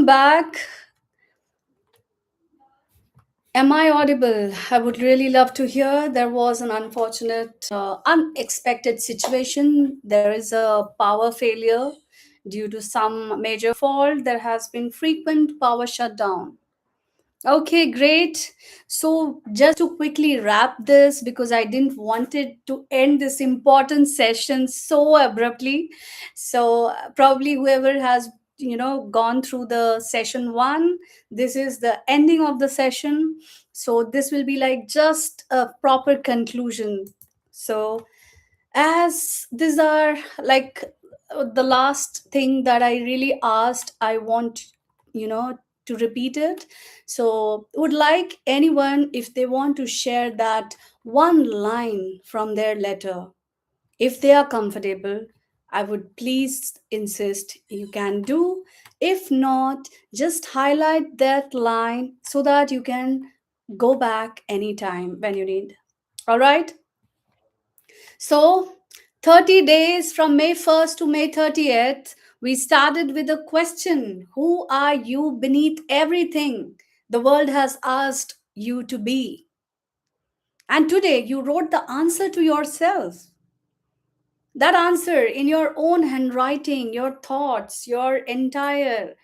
welcome back. Am I audible? I would really love to hear. There was an unfortunate, unexpected situation. There is a power failure due to some major fault. There has been frequent power shutdown. Okay, great. So, just to quickly wrap this, because I didn't want it to end this important session so abruptly. So, probably whoever has gone through the session one, this is the ending of the session. So, this will be like just a proper conclusion. So, as these are like the last thing that I really asked, I want you know to repeat it. So would like anyone, if they want to share that one line from their letter, if they are comfortable, I would please insist you can do. If not, just highlight that line so that you can go back anytime when you need. All right. So, 30 days from May 1st to May 30th, we started with a question: who are you beneath everything the world has asked you to be? And today you wrote the answer to yourself. That answer in your own handwriting, your thoughts, your entire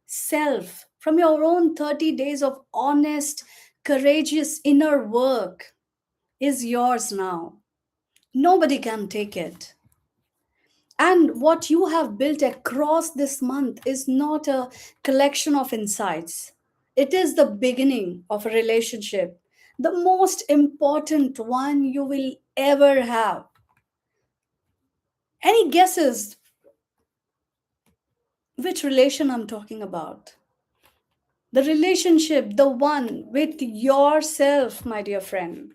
self, from your own 30 days of honest, courageous inner work is yours now. Nobody can take it. And what you have built across this month is not a collection of insights. It is the beginning of a relationship, the most important one you will ever have. Any guesses which relation I'm talking about? The relationship, the one with yourself, my dear friend.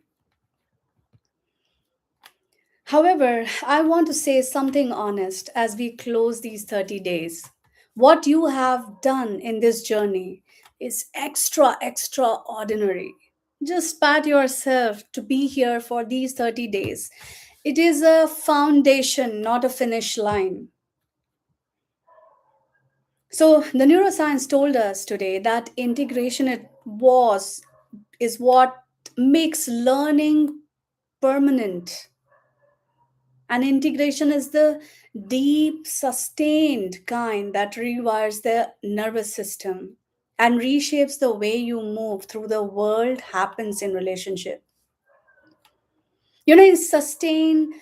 However, I want to say something honest as we close these 30 days. What you have done in this journey is extraordinary. Just pat yourself to be here for these 30 days. It is a foundation, not a finish line. So, the neuroscience told us today that integration it was is what makes learning permanent. And integration is the deep, sustained kind that rewires the nervous system and reshapes the way you move through the world happens in relationship. It's sustained,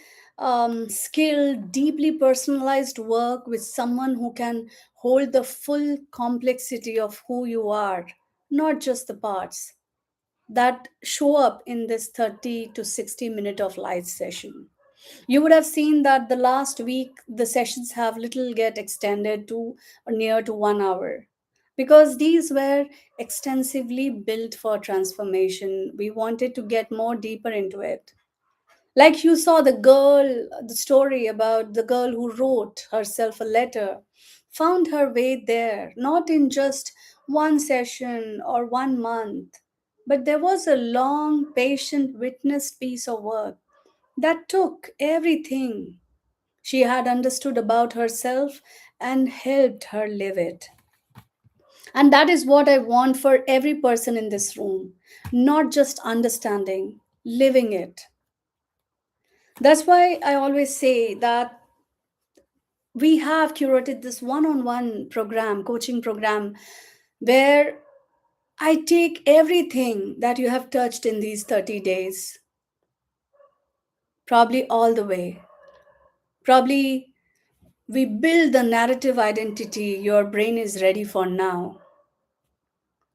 skilled, deeply personalized work with someone who can hold the full complexity of who you are, not just the parts that show up in this 30 to 60 minute of live session. You would have seen that the last week the sessions have little get extended to or near to 1 hour, because these were extensively built for transformation. We wanted to get more deeper into it. Like you saw the story about the girl who wrote herself a letter, found her way there, not in just one session or 1 month, but there was a long, patient, witnessed piece of work that took everything she had understood about herself and helped her live it. And that is what I want for every person in this room, not just understanding, living it. That's why I always say that we have curated this one on one program, coaching program, where I take everything that you have touched in these 30 days, probably all the way. Probably we build the narrative identity your brain is ready for now.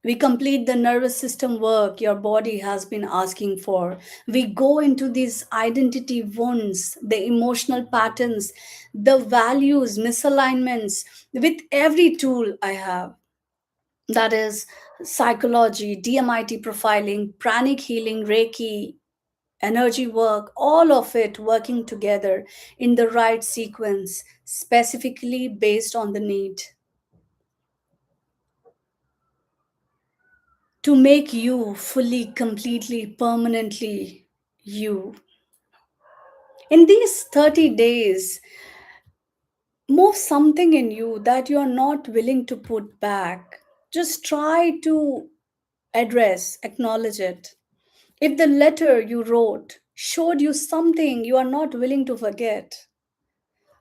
We complete the nervous system work your body has been asking for. We go into these identity wounds, the emotional patterns, the values, misalignments with every tool I have. That is psychology, DMIT profiling, pranic healing, Reiki, energy work, all of it working together in the right sequence, specifically based on the need to make you fully, completely, permanently you. In these 30 days, move something in you that you are not willing to put back. Just try to address, acknowledge it. If the letter you wrote showed you something you are not willing to forget,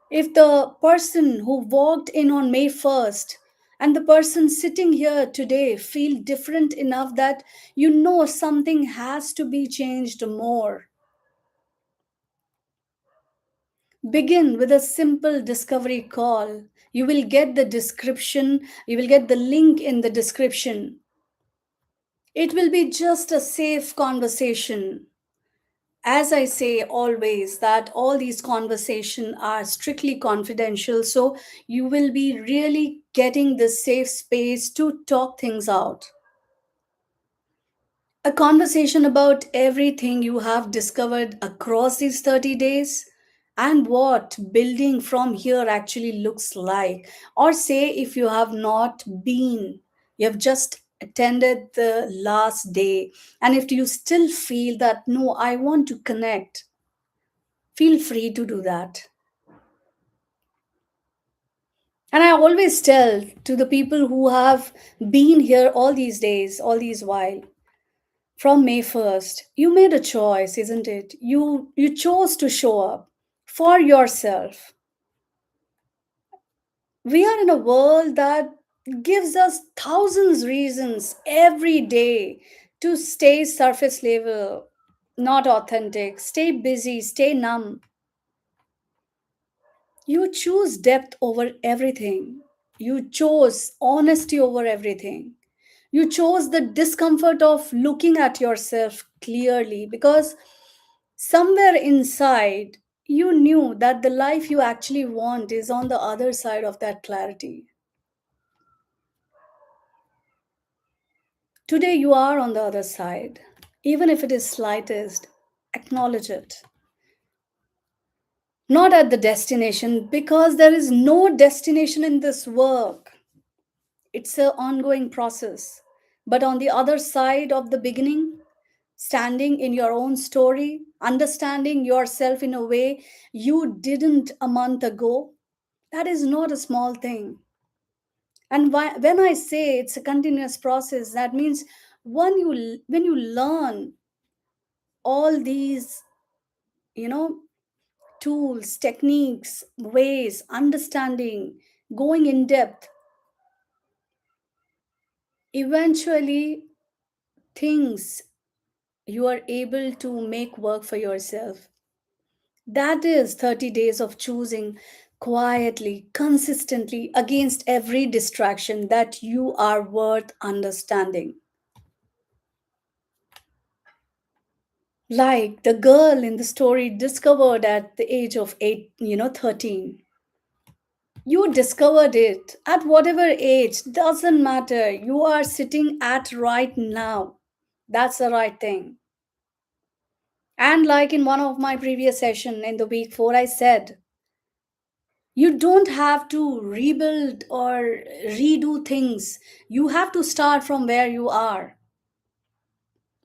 if the person who walked in on May 1st and the person sitting here today feel different enough that you know something has to be changed more, begin with a simple discovery call. You will get the description, you will get the link in the description. It will be just a safe conversation. As I say always, that all these conversations are strictly confidential, so you will be really getting this safe space to talk things out. A conversation about everything you have discovered across these 30 days and what building from here actually looks like. Or say, if you have not been, you have just attended the last day, and if you still feel that no, I want to connect, feel free to do that. And I always tell to the people who have been here all these days, all these while, from May 1st, you made a choice, isn't it? You chose to show up for yourself. We are in a world that gives us thousands reasons every day to stay surface level, not authentic, stay busy, stay numb. You choose depth over everything. You chose honesty over everything. You chose the discomfort of looking at yourself clearly because somewhere inside you knew that the life you actually want is on the other side of that clarity. Today you are on the other side. Even if it is slightest, acknowledge it. Not at the destination, because there is no destination in this work. It's an ongoing process. But on the other side of the beginning, standing in your own story, understanding yourself in a way you didn't a month ago, that is not a small thing. And when I say it's a continuous process, that means when you learn all these, you know, tools, techniques, ways, understanding, going in depth, eventually things you are able to make work for yourself. That is 30 days of choosing quietly, consistently against every distraction that you are worth understanding. Like the girl in the story discovered at the age of 8, 13. You discovered it at whatever age, doesn't matter. You are sitting at right now. That's the right thing. And like in one of my previous session in the week 4, I said, you don't have to rebuild or redo things. You have to start from where you are.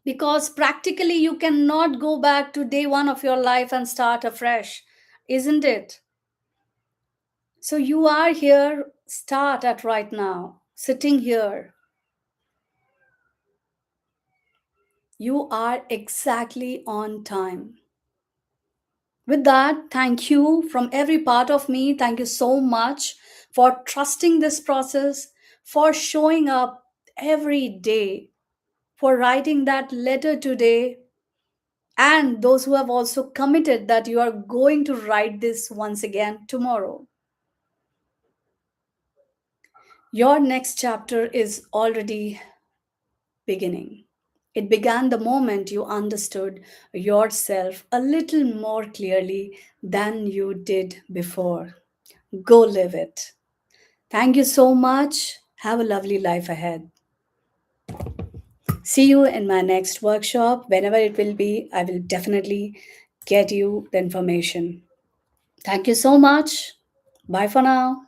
Because practically you cannot go back to day one of your life and start afresh, isn't it? So you are here, start at right now, sitting here. You are exactly on time. With that, thank you from every part of me. Thank you so much for trusting this process, for showing up every day, for writing that letter today, and those who have also committed that you are going to write this once again tomorrow. Your next chapter is already beginning. It began the moment you understood yourself a little more clearly than you did before. Go live it. Thank you so much. Have a lovely life ahead. See you in my next workshop. Whenever it will be, I will definitely get you the information. Thank you so much. Bye for now.